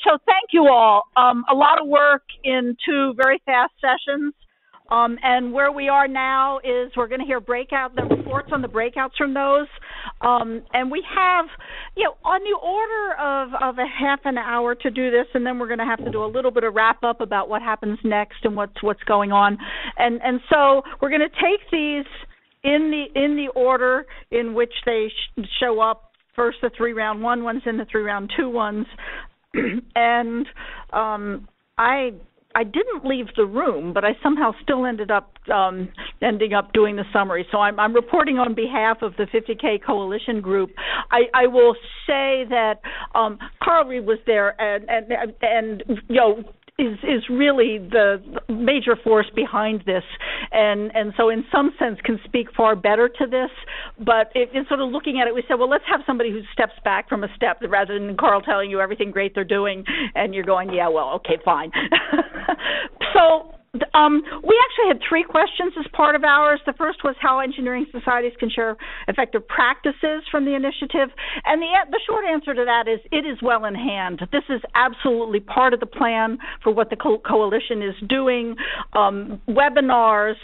So thank you all. A lot of work in two very fast sessions. And where we are now is we're going to hear the reports on the breakouts from those. And we have, on the order of a half an hour to do this, and then we're going to have to do a little bit of wrap up about what happens next and what's going on. And so we're going to take these in the order in which they show up. First, the 3 round 1 ones, and the 3 round 2 ones. And I didn't leave the room, but I somehow still ending up doing the summary. So I'm reporting on behalf of the 50K Coalition Group. I will say that Carl Reed was there, and is really the major force behind this, and so in some sense can speak far better to this. But in sort of looking at it, we said, well, let's have somebody who steps back from a step rather than Carl telling you everything great they're doing, and you're going, yeah, well, okay, fine. So we actually had 3 questions as part of ours. The first was how engineering societies can share effective practices from the initiative. And the short answer to that is it is well in hand. This is absolutely part of the plan for what the coalition is doing. Webinars,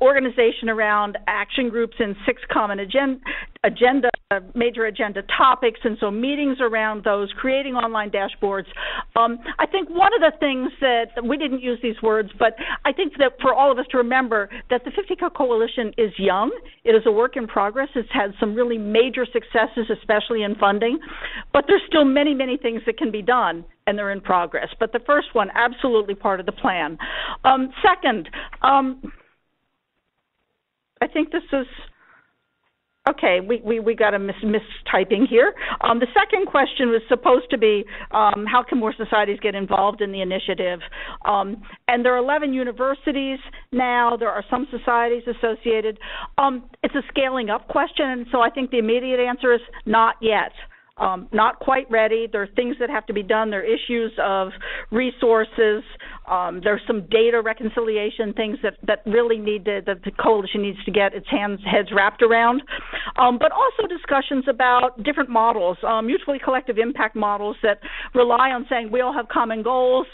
organization around action groups in 6 common major agenda topics, and so meetings around those, creating online dashboards. I think one of the things that we didn't use these words, but I think that for all of us to remember that the 50K Coalition is young. It is a work in progress. It's had some really major successes, especially in funding, but there's still many, many things that can be done, and they're in progress. But the first one, absolutely part of the plan. Second, I think this is, okay, we got a mistyping here. The second question was supposed to be how can more societies get involved in the initiative? And there are 11 universities now. There are some societies associated. It's a scaling up question, and so I think the immediate answer is not yet. Not quite ready. There are things that have to be done. There are issues of resources. There's some data reconciliation things that really that the coalition needs to get its heads wrapped around. But also discussions about different models, mutually collective impact models that rely on saying we all have common goals.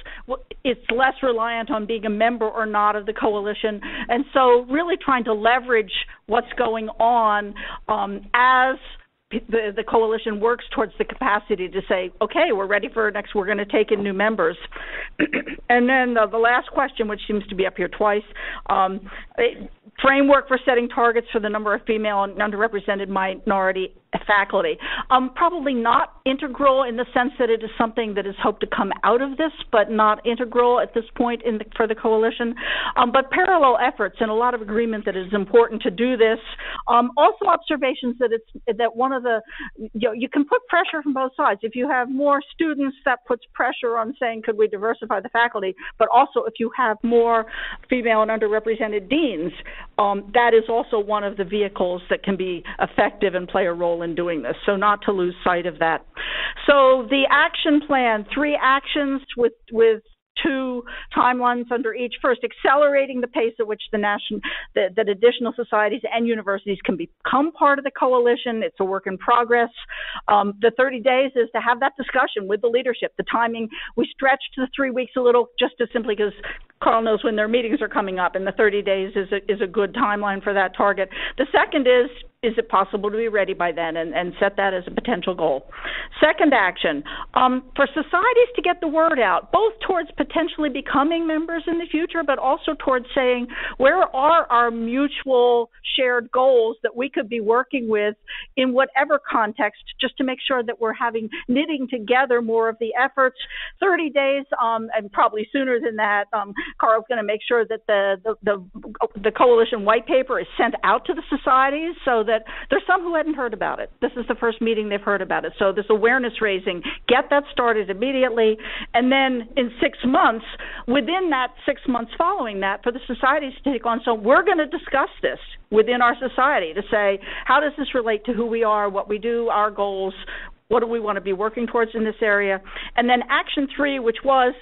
It's less reliant on being a member or not of the coalition. And so really trying to leverage what's going on as the coalition works towards the capacity to say, okay, we're ready for next, we're going to take in new members. And then the last question, which seems to be up here twice, framework for setting targets for the number of female and underrepresented minority faculty. Probably not integral in the sense that it is something that is hoped to come out of this, but not integral at this point for the coalition. But parallel efforts and a lot of agreement that it is important to do this. Also observations that one of the, you can put pressure from both sides. If you have more students, that puts pressure on saying, could we diversify the faculty? But also if you have more female and underrepresented deans, that is also one of the vehicles that can be effective and play a role in doing this, so not to lose sight of that. So the action plan, 3 actions with 2 timelines under each. First, accelerating the pace at which that additional societies and universities can become part of the coalition. It's a work in progress. The 30 days is to have that discussion with the leadership. The timing, we stretched the 3 weeks a little just as simply because Carl knows when their meetings are coming up, and the 30 days is a good timeline for that target. The second is it possible to be ready by then, and set that as a potential goal. Second action, for societies to get the word out, both towards potentially becoming members in the future, but also towards saying, where are our mutual shared goals that we could be working with in whatever context, just to make sure that we're knitting together more of the efforts. 30 days, and probably sooner than that, Carl's going to make sure that the coalition white paper is sent out to the societies so that there's some who hadn't heard about it. This is the first meeting they've heard about it. So this awareness raising, get that started immediately. And then in 6 months, within that 6 months following that, for the societies to take on. So we're going to discuss this within our society to say, how does this relate to who we are, what we do, our goals, what do we want to be working towards in this area? And then action 3, which was,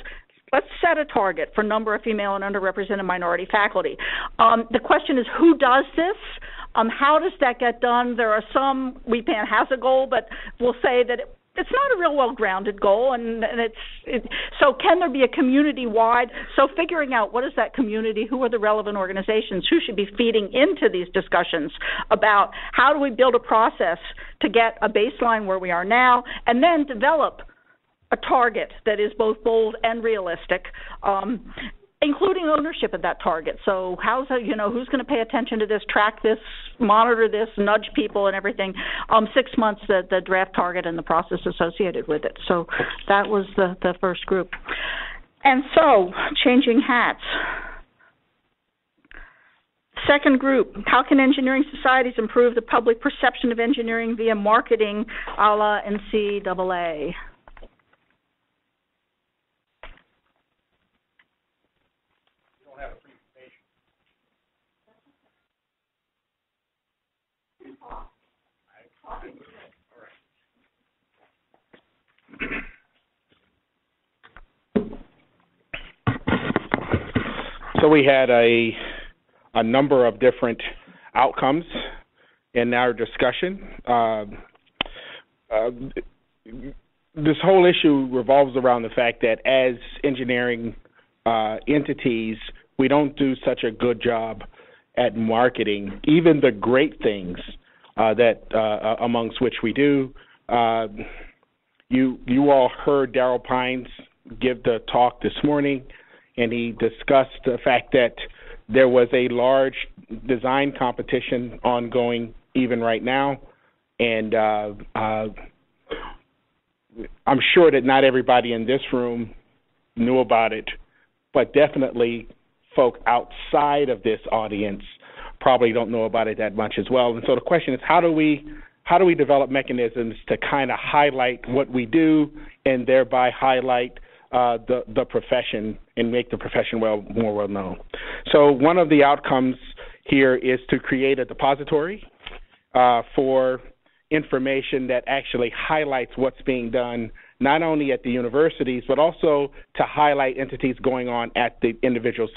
let's set a target for number of female and underrepresented minority faculty. The question is, who does this? How does that get done? There are some, WEPAN has a goal, but we'll say that it's not a real well-grounded goal, so can there be a community-wide? So figuring out what is that community, who are the relevant organizations, who should be feeding into these discussions about how do we build a process to get a baseline where we are now, and then develop a target that is both bold and realistic, including ownership of that target. So how's that, who's going to pay attention to this, track this, monitor this, nudge people and everything. 6 months, the draft target and the process associated with it. So that was the first group. And so, changing hats. Second group, how can engineering societies improve the public perception of engineering via marketing a la NCAA? So we had a number of different outcomes in our discussion. This whole issue revolves around the fact that as engineering entities, we don't do such a good job at marketing even the great things that amongst which we do. You all heard Daryl Pines give the talk this morning, and he discussed the fact that there was a large design competition ongoing even right now, and I'm sure that not everybody in this room knew about it, but definitely folk outside of this audience probably don't know about it that much as well. And so the question is, how do we develop mechanisms to kind of highlight what we do and thereby highlight the profession and make the profession more well known? So one of the outcomes here is to create a depository for information that actually highlights what's being done not only at the universities but also to highlight entities going on at the individual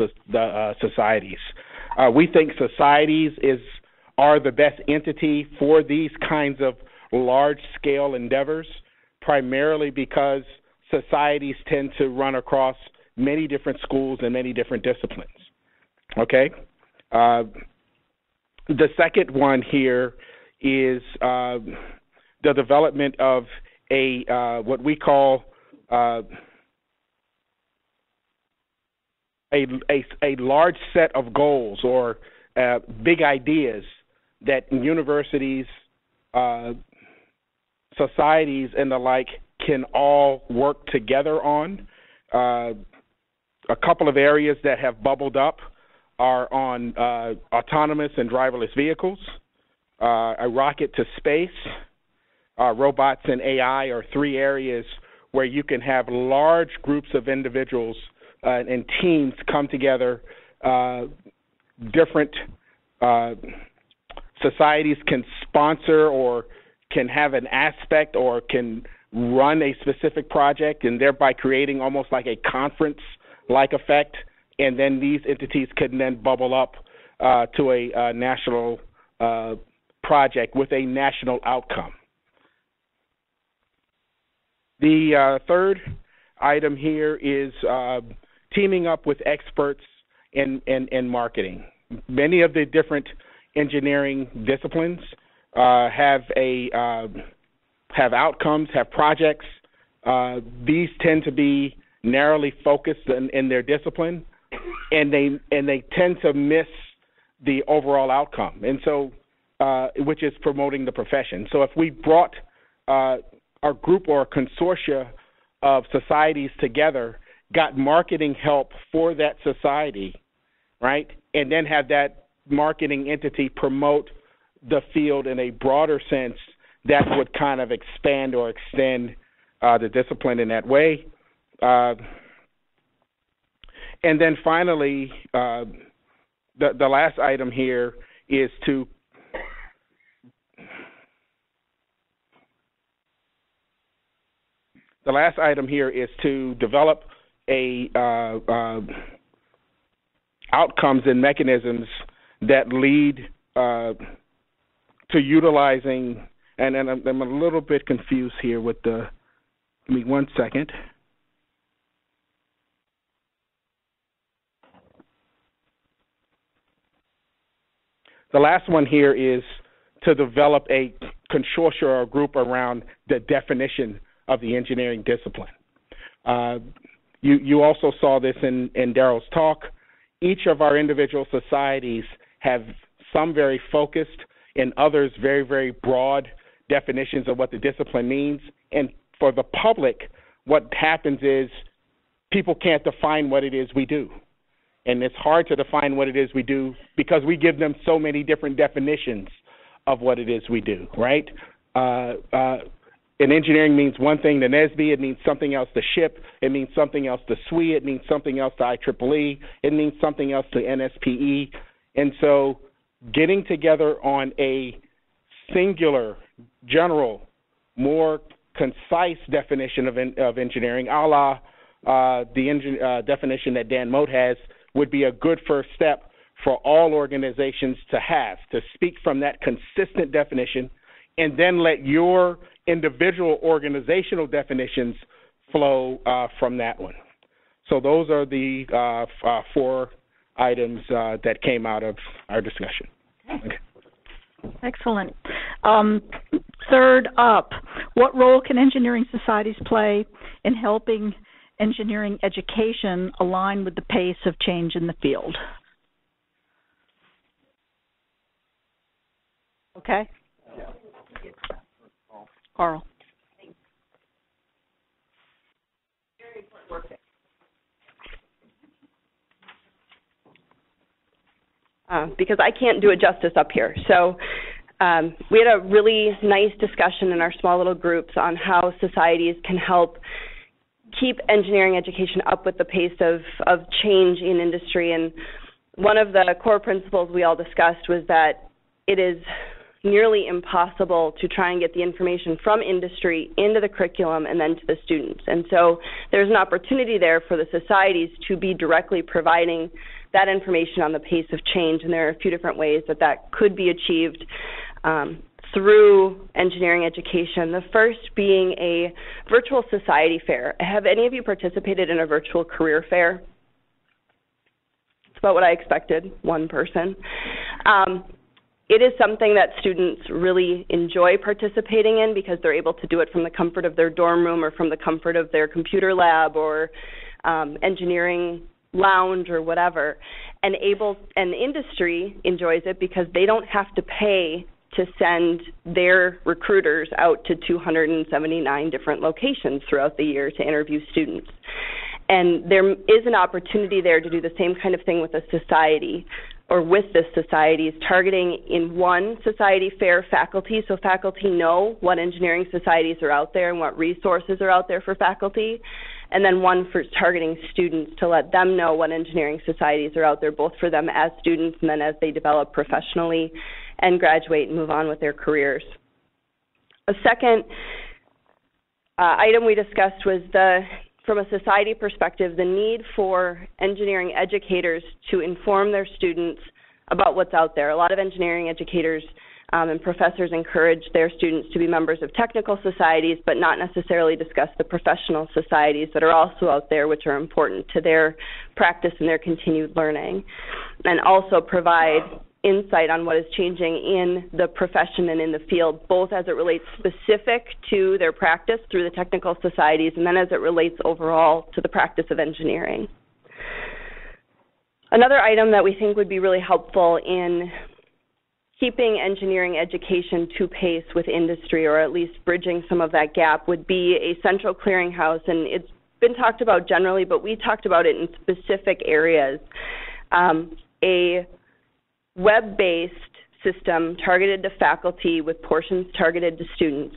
societies. We think societies are the best entity for these kinds of large-scale endeavors, primarily because societies tend to run across many different schools and many different disciplines. Okay? The second one here is the development of what we call a large set of goals or big ideas that universities, societies, and the like can all work together on. A couple of areas that have bubbled up are on autonomous and driverless vehicles, a rocket to space, robots and AI are three areas where you can have large groups of individuals and teams come together. Different societies can sponsor or can have an aspect or can run a specific project, and thereby creating almost like a conference-like effect. And then these entities can then bubble up to a national project with a national outcome. The third item here is teaming up with experts in marketing. Many of the different engineering disciplines have outcomes, have projects. These tend to be narrowly focused in their discipline, and they tend to miss the overall outcome, and so which is promoting the profession. So if we brought our group or a consortia of societies together, got marketing help for that society, right, and then have that marketing entity promote the field in a broader sense, that would kind of expand or extend the discipline in that way. And then finally, the last item here is to develop outcomes and mechanisms that lead to utilizing, and I'm a little bit confused here with the, give me 1 second. The last one here is to develop a consortium or a group around the definition of the engineering discipline. You also saw this in Daryl's talk. Each of our individual societies have some very focused and others very, very broad definitions of what the discipline means. And for the public, what happens is people can't define what it is we do. And it's hard to define what it is we do because we give them so many different definitions of what it is we do, right? And engineering means one thing to NSBE, it means something else to SHIP, it means something else to SWE, it means something else to IEEE, it means something else to NSPE. And so getting together on a singular, general, more concise definition of engineering, a la the definition that Dan Mote has, would be a good first step for all organizations to have, to speak from that consistent definition, and then let your individual organizational definitions flow from that one. So those are the 4 items that came out of our discussion. Okay. Excellent. Third up, what role can engineering societies play in helping engineering education align with the pace of change in the field? Okay. Carl. Because I can't do it justice up here. So we had a really nice discussion in our small little groups on how societies can help keep engineering education up with the pace of change in industry. And one of the core principles we all discussed was that it is nearly impossible to try and get the information from industry into the curriculum and then to the students. And so there's an opportunity there for the societies to be directly providing that information on the pace of change, and there are a few different ways that that could be achieved through engineering education. The first being a virtual society fair. Have any of you participated in a virtual career fair? It's about what I expected, one person. It is something that students really enjoy participating in because they're able to do it from the comfort of their dorm room or from the comfort of their computer lab or engineering lounge or whatever. And the industry enjoys it because they don't have to pay to send their recruiters out to 279 different locations throughout the year to interview students. And there is an opportunity there to do the same kind of thing with a society, or with this society, is targeting in one society fair faculty, so faculty know what engineering societies are out there and what resources are out there for faculty, and then one for targeting students to let them know what engineering societies are out there, both for them as students and then as they develop professionally and graduate and move on with their careers. A second item we discussed was from a society perspective, the need for engineering educators to inform their students about what's out there. A lot of engineering educators and professors encourage their students to be members of technical societies, but not necessarily discuss the professional societies that are also out there, which are important to their practice and their continued learning, and also provide insight on what is changing in the profession and in the field, both as it relates specific to their practice through the technical societies and then as it relates overall to the practice of engineering. Another item that we think would be really helpful in keeping engineering education to pace with industry, or at least bridging some of that gap, would be a central clearinghouse. And it's been talked about generally, but we talked about it in specific areas. A web-based system targeted to faculty with portions targeted to students,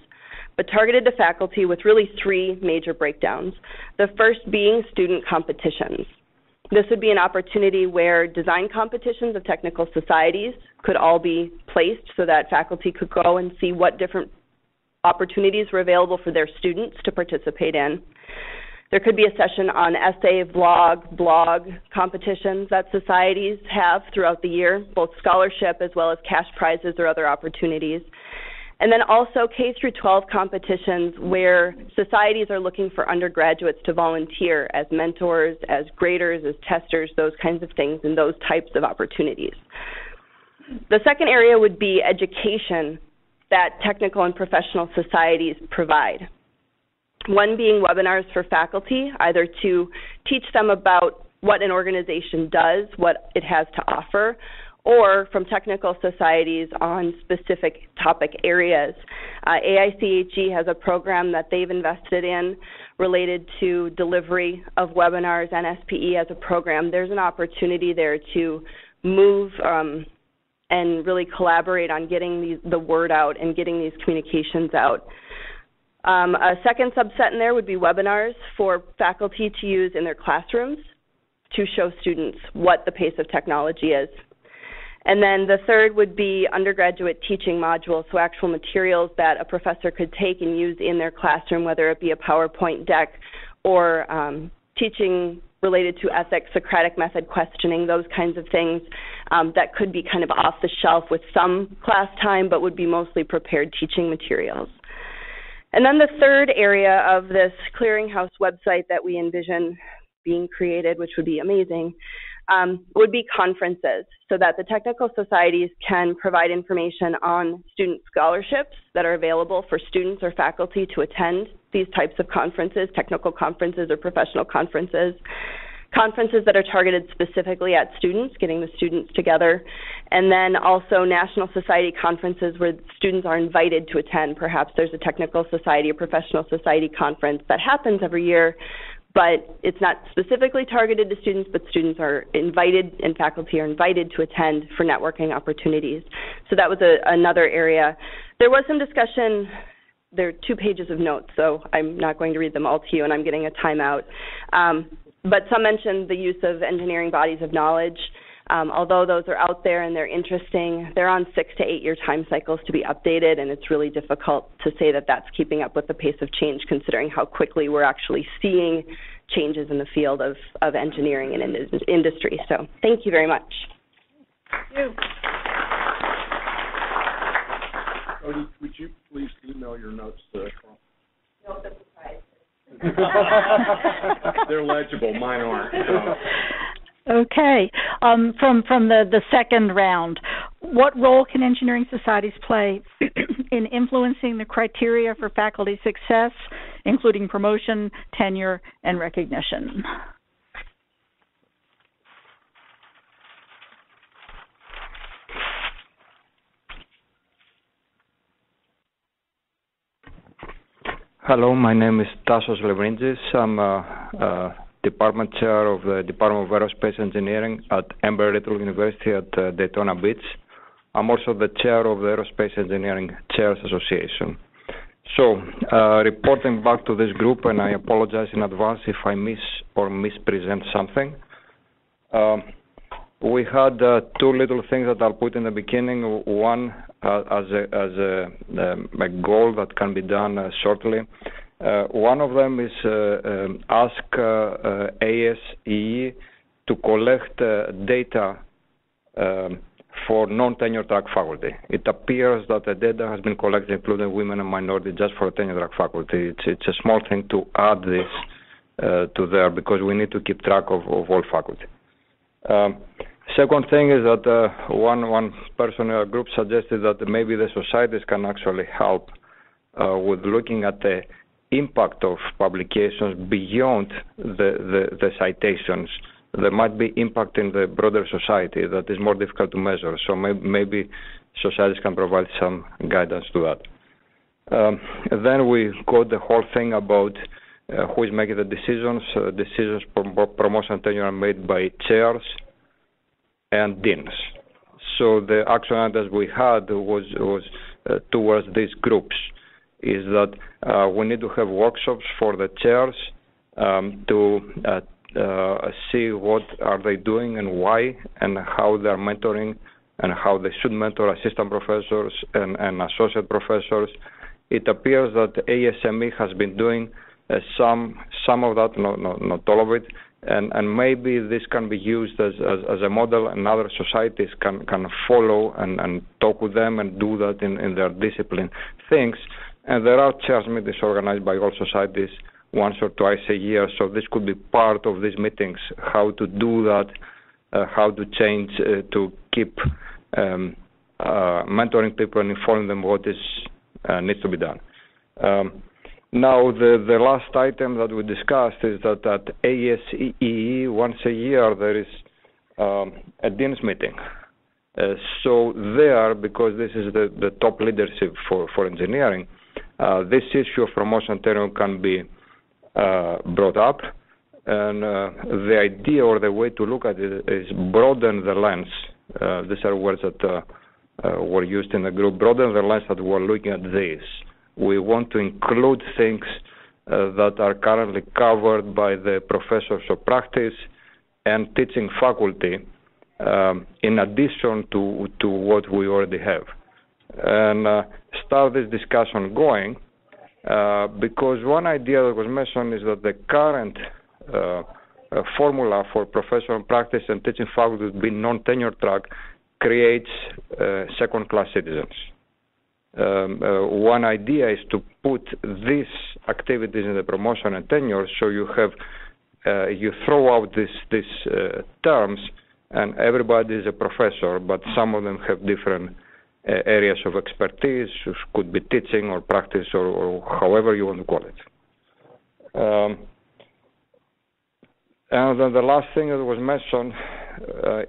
but targeted to faculty with really 3 major breakdowns. The first being student competitions. This would be an opportunity where design competitions of technical societies could all be placed so that faculty could go and see what different opportunities were available for their students to participate in. There could be a session on essay, vlog, blog competitions that societies have throughout the year, both scholarship as well as cash prizes or other opportunities. And then also K through 12 competitions where societies are looking for undergraduates to volunteer as mentors, as graders, as testers, those kinds of things, and those types of opportunities. The second area would be education that technical and professional societies provide. One being webinars for faculty, either to teach them about what an organization does, what it has to offer, or from technical societies on specific topic areas. AICHE has a program that they've invested in related to delivery of webinars, and SPE as a program. There's an opportunity there to move and really collaborate on getting the word out and getting these communications out. A second subset in there would be webinars for faculty to use in their classrooms to show students what the pace of technology is. And then the third would be undergraduate teaching modules, so actual materials that a professor could take and use in their classroom, whether it be a PowerPoint deck or teaching related to ethics, Socratic method questioning, those kinds of things that could be kind of off the shelf with some class time, but would be mostly prepared teaching materials. And then the third area of this clearinghouse website that we envision being created, which would be amazing, would be conferences, so that the technical societies can provide information on student scholarships that are available for students or faculty to attend these types of conferences, technical conferences or professional conferences, conferences that are targeted specifically at students, getting the students together, and then also national society conferences where students are invited to attend. Perhaps there's a technical society or professional society conference that happens every year, but it's not specifically targeted to students, but students are invited and faculty are invited to attend for networking opportunities. So that was another area. There was some discussion. There are 2 pages of notes, so I'm not going to read them all to you, and I'm getting a timeout. But some mentioned the use of engineering bodies of knowledge. Although those are out there and they're interesting, they're on 6 to 8 year time cycles to be updated, and it's really difficult to say that that's keeping up with the pace of change, considering how quickly we're actually seeing changes in the field of engineering and industry. So thank you very much. Thank you. Cody, would you please email your notes to Carl? No, that's a prize. They're legible. Mine aren't. So. Okay. From the second round, what role can engineering societies play in influencing the criteria for faculty success, including promotion, tenure, and recognition? Hello, my name is Tassos Levrindis. I'm Department Chair of the Department of Aerospace Engineering at Embry-Riddle University at Daytona Beach. I'm also the Chair of the Aerospace Engineering Chairs Association. So, reporting back to this group, and I apologize in advance if I miss or mispresent something. We had 2 little things that I'll put in the beginning. One as a goal that can be done shortly. One of them is ask ASEE to collect data for non-tenure track faculty. It appears that the data has been collected, including women and minorities, just for tenure track faculty. It's a small thing to add this to there because we need to keep track of all faculty. Second thing is that one person in our group suggested that maybe the societies can actually help with looking at the impact of publications beyond the citations. There might be impact in the broader society that is more difficult to measure. So maybe societies can provide some guidance to that. Then we got the whole thing about who is making the decisions. Decisions for promotion and tenure are made by chairs and deans. So the action items we had was towards these groups, is that we need to have workshops for the chairs to see what are they doing and why, and how they're mentoring, and how they should mentor assistant professors and associate professors. It appears that ASME has been doing some of that, not all of it, and maybe this can be used as a model, and other societies can follow and talk with them and do that in their discipline things. And there are chairs meetings organized by all societies once or twice a year, so this could be part of these meetings, how to do that, how to change, to keep mentoring people and informing them what needs to be done. Now, the last item that we discussed is that at ASEE, once a year, there is a dean's meeting. So there, because this is the top leadership for engineering, this issue of promotion tenure can be brought up. And the idea or the way to look at it is broaden the lens. These are words that were used in the group. Broaden the lens that we're looking at this. We want to include things that are currently covered by the professors of practice and teaching faculty in addition to what we already have. And start this discussion going because one idea that was mentioned is that the current formula for professional practice and teaching faculty being non-tenure track creates second-class citizens. One idea is to put these activities in the promotion and tenure, so you have you throw out these terms, and everybody is a professor, but some of them have different areas of expertise, which could be teaching or practice or however you want to call it. And then the last thing that was mentioned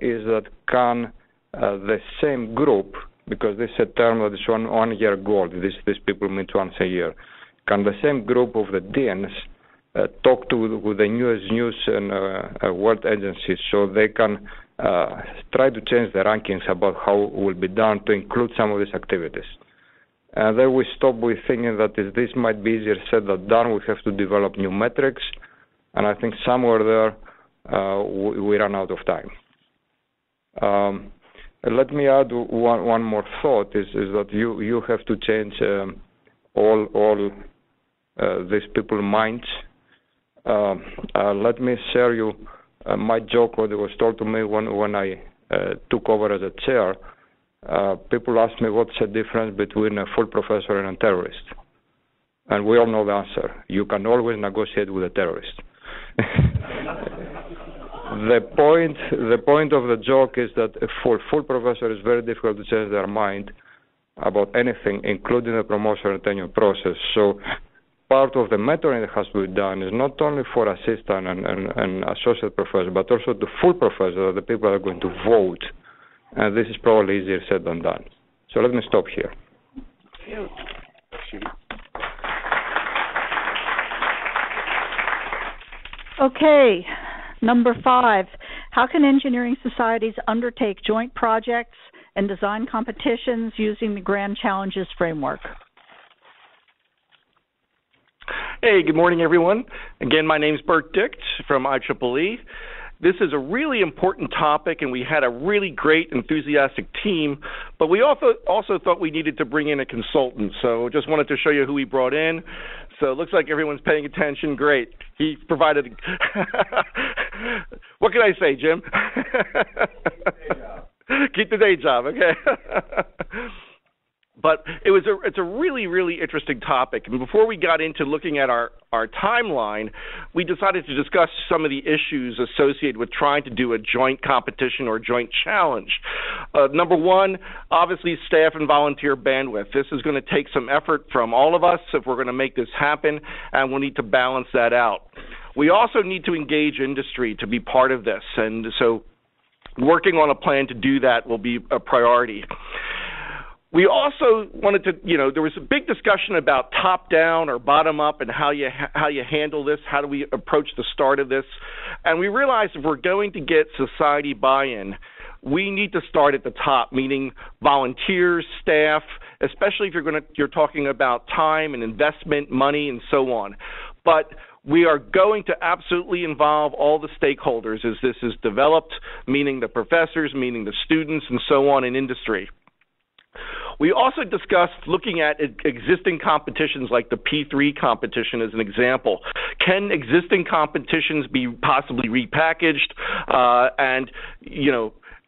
is that can the same group, because this is a term that is one year goal, these people meet once a year, can the same group of the deans talk with the newest news and world agencies so they can try to change the rankings about how it will be done to include some of these activities. And then we stop with thinking that this might be easier said than done. We have to develop new metrics, and I think somewhere there we run out of time. Let me add one more thought: is that you have to change all these people's minds. Let me share you my joke what was told to me when I took over as a chair. People ask me what's the difference between a full professor and a terrorist, and we all know the answer. You can always negotiate with a terrorist. The point of the joke is that for full professor it's very difficult to change their mind about anything, including the promotion and tenure process. So part of the mentoring that has to be done is not only for assistant and associate professor, but also the full professor, the people that are going to vote. And this is probably easier said than done. So let me stop here. Okay. Number 5, how can engineering societies undertake joint projects and design competitions using the Grand Challenges framework? Hey, good morning, everyone. Again, my name's Bert Dicht from IEEE. This is a really important topic, and we had a really great, enthusiastic team, but we also thought we needed to bring in a consultant. So just wanted to show you who we brought in. So it looks like everyone's paying attention. Great. He provided what can I say, Jim? Keep the day job, okay? But it's a really, really interesting topic. And before we got into looking at our timeline, we decided to discuss some of the issues associated with trying to do a joint competition or joint challenge. Number one, obviously staff and volunteer bandwidth. This is going to take some effort from all of us if we're going to make this happen, and we'll need to balance that out. We also need to engage industry to be part of this, and so working on a plan to do that will be a priority. We also wanted to, there was a big discussion about top-down or bottom-up and how you handle this, how do we approach the start of this. And we realized if we're going to get society buy-in, we need to start at the top, meaning volunteers, staff, especially if you're talking about time and investment, money, and so on. But we are going to absolutely involve all the stakeholders as this is developed, meaning the professors, meaning the students, and so on in industry. We also discussed looking at existing competitions like the P3 competition as an example. Can existing competitions be possibly repackaged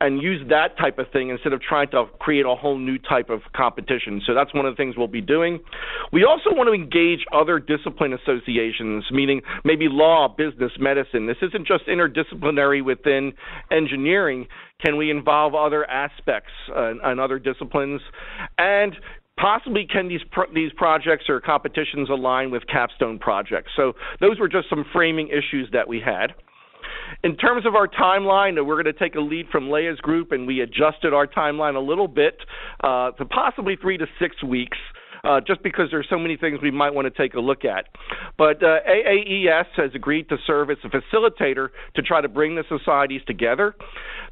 and use that type of thing instead of trying to create a whole new type of competition. So that's one of the things we'll be doing. We also want to engage other discipline associations, meaning maybe law, business, medicine. This isn't just interdisciplinary within engineering. Can we involve other aspects and other disciplines? And possibly can these projects or competitions align with capstone projects? So those were just some framing issues that we had. In terms of our timeline, we're going to take a lead from Leia's group, and we adjusted our timeline a little bit to possibly 3 to 6 weeks, just because there's so many things we might want to take a look at. But AAES has agreed to serve as a facilitator to try to bring the societies together.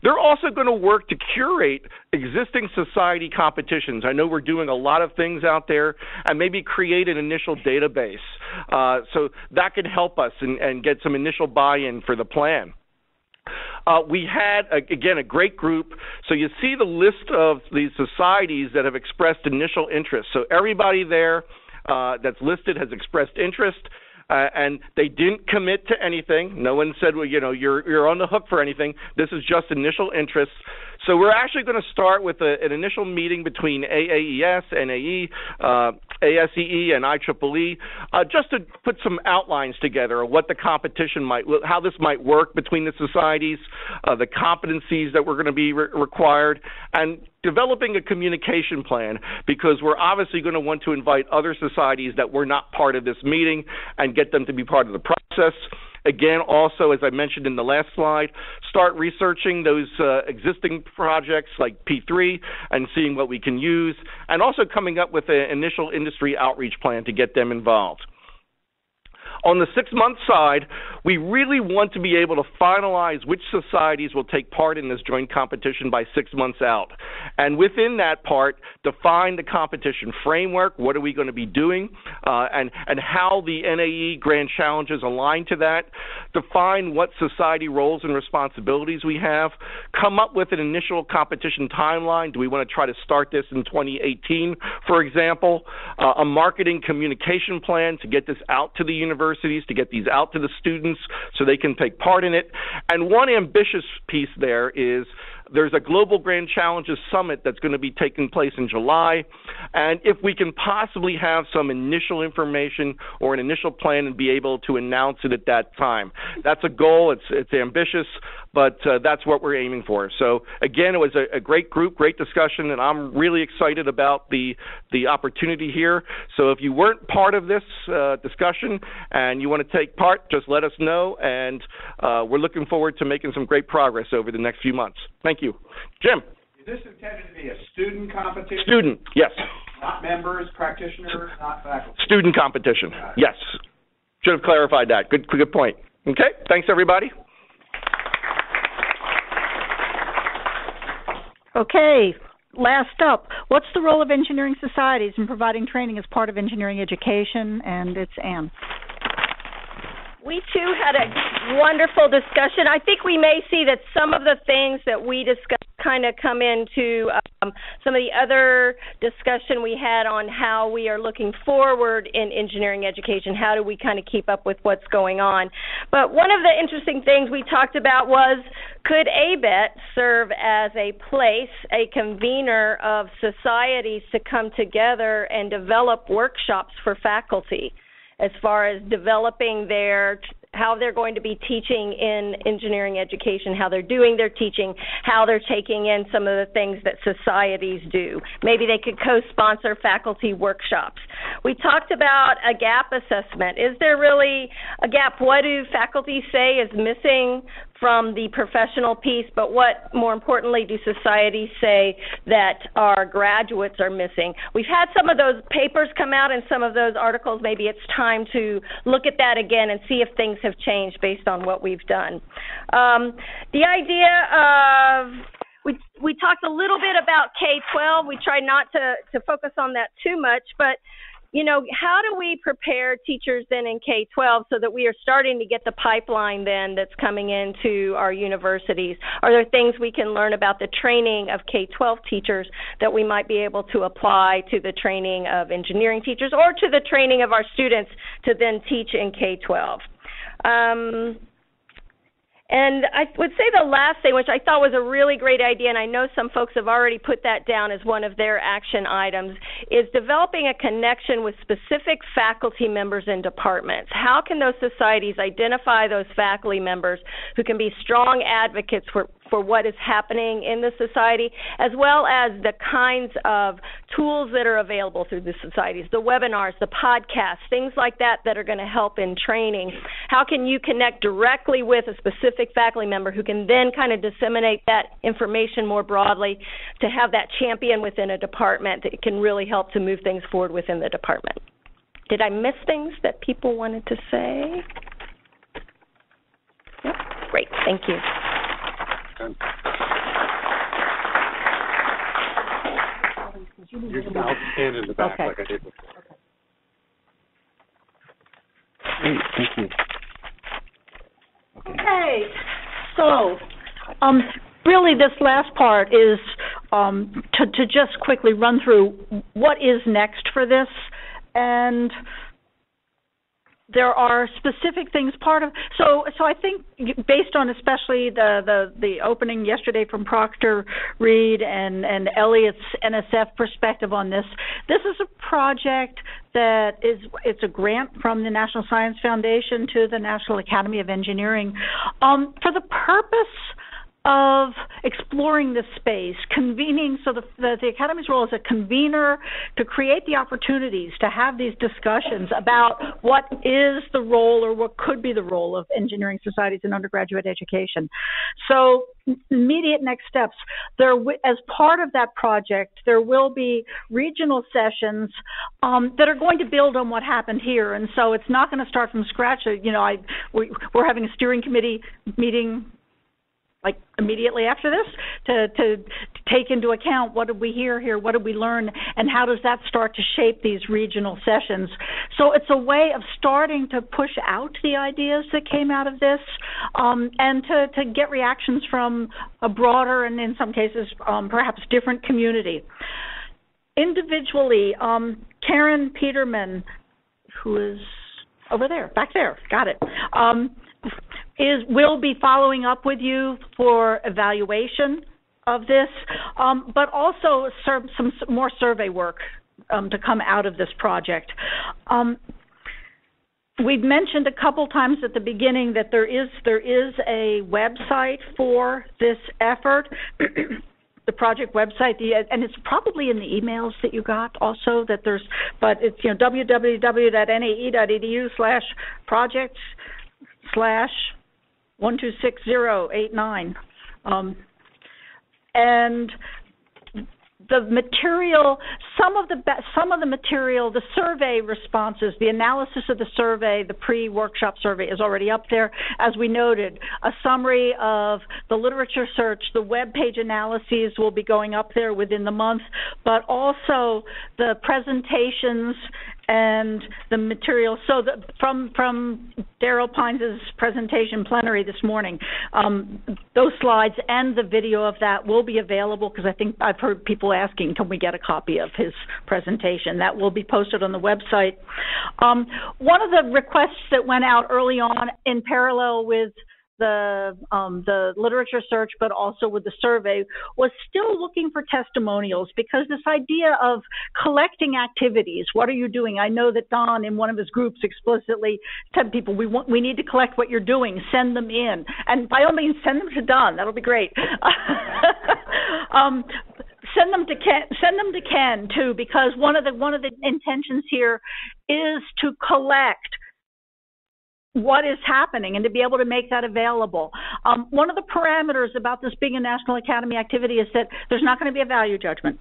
They're also going to work to curate existing society competitions. I know we're doing a lot of things out there, and maybe create an initial database. So that could help us and get some initial buy-in for the plan. We had, again, a great group. So you see the list of these societies that have expressed initial interest. So everybody there that's listed has expressed interest, and they didn't commit to anything. No one said, well, you're on the hook for anything. This is just initial interest. So we're actually going to start with an initial meeting between AAES, NAE, ASEE, and IEEE, just to put some outlines together of what the competition how this might work between the societies, the competencies that were going to be required, and developing a communication plan, because we're obviously going to want to invite other societies that were not part of this meeting and get them to be part of the process. Again, also, as I mentioned in the last slide, start researching those existing projects like P3 and seeing what we can use, and also coming up with an initial industry outreach plan to get them involved. On the 6-month side, we really want to be able to finalize which societies will take part in this joint competition by 6 months out. And within that part, define the competition framework. What are we going to be doing? And how the NAE Grand Challenges align to that. Define what society roles and responsibilities we have. Come up with an initial competition timeline. Do we want to try to start this in 2018, for example? A marketing communication plan to get this out to the universities, to get these out to the students so they can take part in it. And one ambitious piece there is there's a Global Grand Challenges Summit that's going to be taking place in July. And if we can possibly have some initial information or an initial plan and be able to announce it at that time. That's a goal. It's ambitious, but that's what we're aiming for. So, again, it was a great group, great discussion, and I'm really excited about the opportunity here. So if you weren't part of this discussion and you want to take part, just let us know, and we're looking forward to making some great progress over the next few months. Thank you. Jim. Is this intended to be a student competition? Student, yes. Not members, practitioners, not faculty? Student competition, yes. Should have clarified that. Good point. Okay, thanks, everybody. Okay, last up, what's the role of engineering societies in providing training as part of engineering education? And it's Anne. We, too, had a wonderful discussion. I think we may see that some of the things that we discussed kind of come into some of the other discussion we had on how we are looking forward in engineering education. How do we kind of keep up with what's going on? But one of the interesting things we talked about was, could ABET serve as a place, a convener of societies to come together and develop workshops for faculty as far as developing how they're going to be teaching in engineering education, how they're doing their teaching, how they're taking in some of the things that societies do. Maybe they could co-sponsor faculty workshops. We talked about a gap assessment. Is there really a gap? What do faculty say is missing from the professional piece, but what, more importantly, do societies say that our graduates are missing? We've had some of those papers come out and some of those articles. Maybe it's time to look at that again and see if things have changed based on what we've done. The idea of, we talked a little bit about K-12. We tried not to focus on that too much, but how do we prepare teachers then in K-12 so that we are starting to get the pipeline then that's coming into our universities? Are there things we can learn about the training of K-12 teachers that we might be able to apply to the training of engineering teachers or to the training of our students to then teach in K-12? And I would say the last thing, which I thought was a really great idea, and I know some folks have already put that down as one of their action items, is developing a connection with specific faculty members in departments. How can those societies identify those faculty members who can be strong advocates for what is happening in the society, as well as the kinds of tools that are available through the societies, the webinars, the podcasts, things like that that are going to help in training. How can you connect directly with a specific faculty member who can then kind of disseminate that information more broadly to have that champion within a department that can really help to move things forward within the department? Did I miss things that people wanted to say? Yep. Great. Thank you. You can now stand in the back like I did before. Great, thank you. Okay, so really this last part is to just quickly run through what is next for this, and there are specific things so I think based on especially the opening yesterday from Proctor Reed and Elliot's NSF perspective on this is a project that it's a grant from the National Science Foundation to the National Academy of Engineering for the purpose of exploring this space, convening, so the Academy's role is a convener to create the opportunities to have these discussions about what is the role or what could be the role of engineering societies in undergraduate education. So immediate next steps, as part of that project, there will be regional sessions that are going to build on what happened here, and so it's not going to start from scratch. We're having a steering committee meeting like immediately after this to take into account what did we hear here, what did we learn, and how does that start to shape these regional sessions. So it's a way of starting to push out the ideas that came out of this and to get reactions from a broader and in some cases perhaps different community. Individually, Karen Peterman, who is over there, back there, got it, will be following up with you for evaluation of this, but also some more survey work to come out of this project. We've mentioned a couple times at the beginning that there is a website for this effort. The project website, and it's probably in the emails that you got also, but it's www.nae.edu/projects/126089, and the material, some of the material, the survey responses, the analysis of the survey, the pre-workshop survey is already up there. As we noted, a summary of the literature search, the web page analyses will be going up there within the month, but also the presentations and the material. So from Daryl Pines' presentation plenary this morning, those slides and the video of that will be available, because I think I've heard people asking, can we get a copy of his presentation? That will be posted on the website. One of the requests that went out early on in parallel with the literature search, but also with the survey, was still looking for testimonials, because this idea of collecting activities, what are you doing? I know that Don in one of his groups explicitly said, people, we need to collect what you're doing, send them in, and by all means send them to Don, that'll be great. Send them to Ken too, because one of the intentions here is to collect what is happening and to be able to make that available. One of the parameters about this being a National Academy activity is that there's not going to be a value judgment.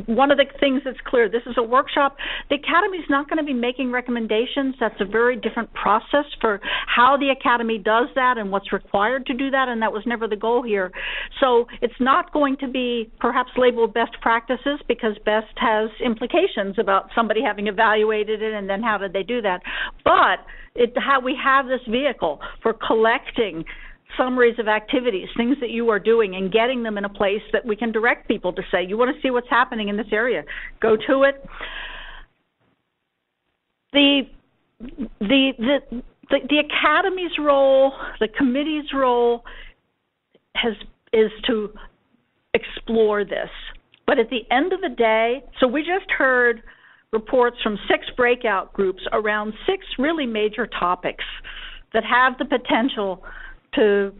One of the things that's clear, this is a workshop. The Academy is not going to be making recommendations. That's a very different process for how the Academy does that and what's required to do that, and that was never the goal here. So it's not going to be perhaps labeled best practices, because best has implications about somebody having evaluated it and then how did they do that. But how we have this vehicle for collecting summaries of activities, things that you are doing, and getting them in a place that we can direct people to say, you want to see what's happening in this area, go to it. The Academy's role, the committee's role is to explore this. But at the end of the day, so we just heard reports from 6 breakout groups around 6 really major topics that have the potential to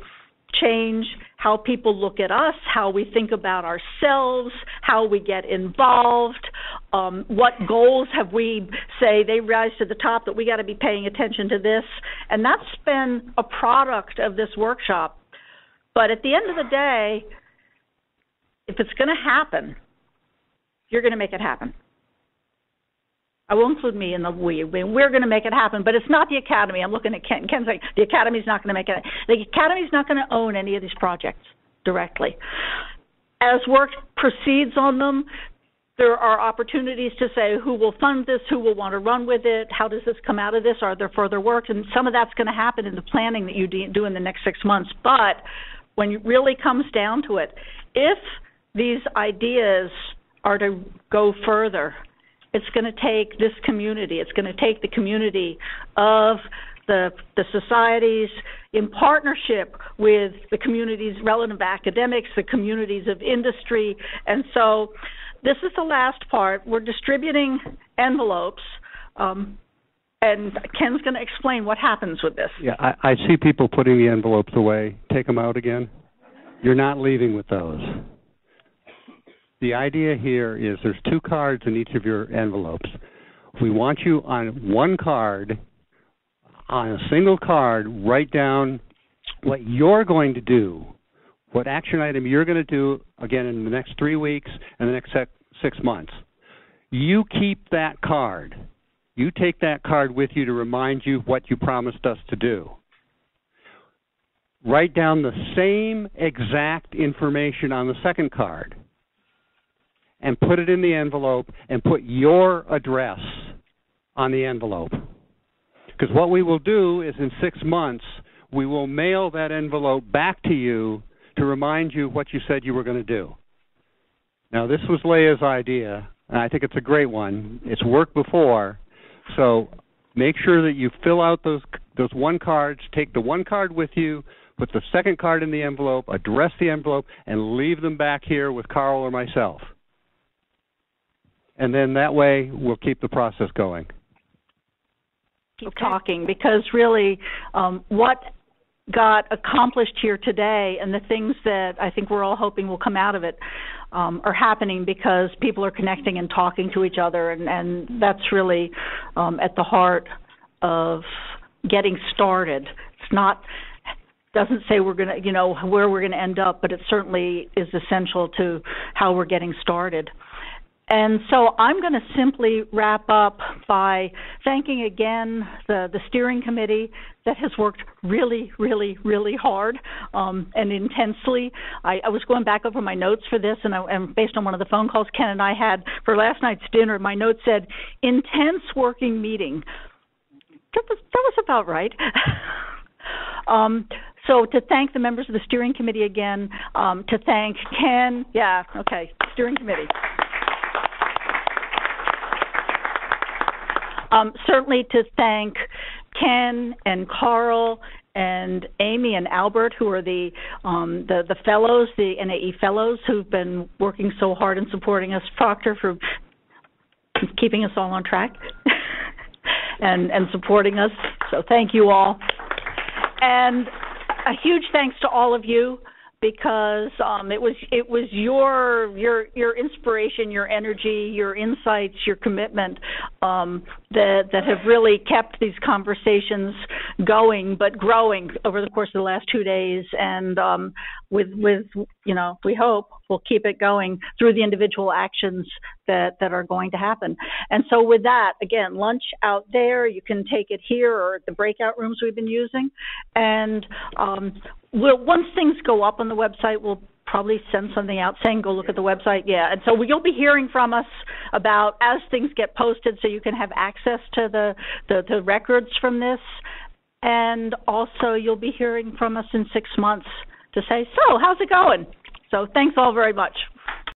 change how people look at us, how we think about ourselves, how we get involved, what goals have we say they rise to the top that we got to be paying attention to this. And that's been a product of this workshop. But at the end of the day, if it's going to happen, you're going to make it happen. I will include me in the we. We're going to make it happen, but it's not the Academy. I'm looking at Ken. Ken's like, the Academy's not going to make it. The Academy's not going to own any of these projects directly. As work proceeds on them, there are opportunities to say who will fund this, who will want to run with it, how does this come out of this, are there further work, and some of that's going to happen in the planning that you do in the next 6 months. But when it really comes down to it, if these ideas are to go further, it's going to take this community. It's going to take the community of the societies in partnership with the communities relevant academics, the communities of industry. And so this is the last part. We're distributing envelopes, and Ken's going to explain what happens with this. Yeah, I see people putting the envelopes away. Take them out again. You're not leaving with those. The idea here is there's 2 cards in each of your envelopes. We want you on one card, on a single card, write down what you're going to do, what action item you're going to do, again, in the next 3 weeks and the next 6 months. You keep that card. You take that card with you to remind you what you promised us to do. Write down the same exact information on the second card and put it in the envelope and put your address on the envelope. Because what we will do is in 6 months, we will mail that envelope back to you to remind you what you said you were going to do. Now, this was Leia's idea, and I think it's a great one. It's worked before, so make sure that you fill out those 1 cards, take the 1 card with you, put the second card in the envelope, address the envelope, and leave them back here with Carl or myself. And then that way, we'll keep the process going. Keep talking, because really what got accomplished here today and the things that I think we're all hoping will come out of it are happening because people are connecting and talking to each other, and that's really at the heart of getting started. It's not, doesn't say we're going to, where we're going to end up, but it certainly is essential to how we're getting started. And so I'm going to simply wrap up by thanking again the steering committee that has worked really, really, really hard and intensely. I was going back over my notes for this, and based on one of the phone calls Ken and I had for last night's dinner, my note said, intense working meeting. That was about right. So to thank the members of the steering committee again, to thank Ken, steering committee. Certainly to thank Ken and Carl and Amy and Albert, who are the fellows, the NAE fellows, who've been working so hard and supporting us. Proctor for keeping us all on track and supporting us. So thank you all. And a huge thanks to all of you, because it was your inspiration, your energy, your insights, your commitment that have really kept these conversations going but growing over the course of the last 2 days, and with we hope we'll keep it going through the individual actions that are going to happen. And so with that, again, lunch out there, you can take it here or at the breakout rooms we've been using, and once things go up on the website, we'll probably send something out saying go look at the website. Yeah, and so you'll be hearing from us about as things get posted, so you can have access to the records from this, and also you'll be hearing from us in 6 months to say, so how's it going? So thanks all very much.